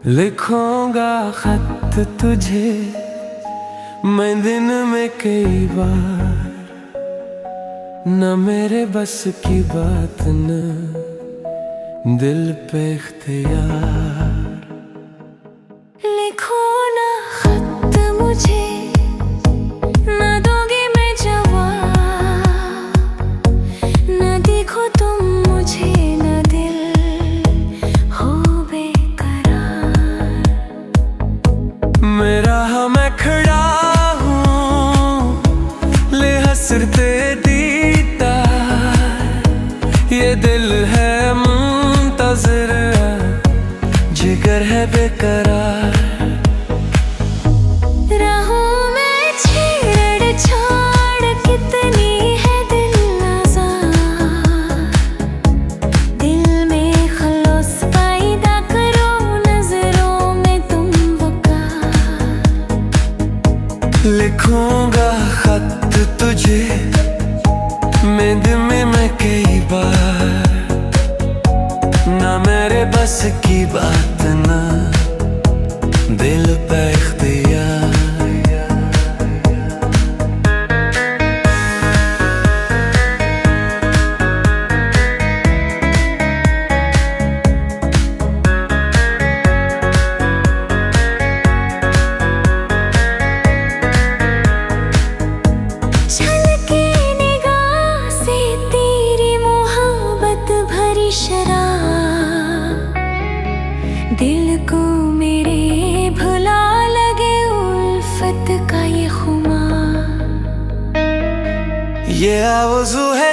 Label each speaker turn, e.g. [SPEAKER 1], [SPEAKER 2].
[SPEAKER 1] लिखूंगा खत तुझे मैं दिन में कई बार, न मेरे बस की बात न दिल पे इख्तियार।
[SPEAKER 2] लिखो ना खत मुझे, न दोगे मैं जवाब, न देखो तुम मुझे न दिल हो बेकरार।
[SPEAKER 1] मेरा मैं खड़ा हूँ ले हसरते दीदार, ये दिल है मुंतज़िर जिगर है बेकरार।
[SPEAKER 2] राहों में छेड़ छाड़ कितनी है दिल आज़ाद, दिल में खलूस पैदा करो नजरों में तुम वक़ार।
[SPEAKER 1] लिखूंगा खत तुझे मैं दिन में कई बार, ना मेरे बस की बात ना दिल पे इख्तियार।
[SPEAKER 2] झलके निगाह से तेरी मोहब्बत भरी शराब, दिल को मेरे भुला लगे उल्फत का ये खुमार।
[SPEAKER 1] ये आरज़ू है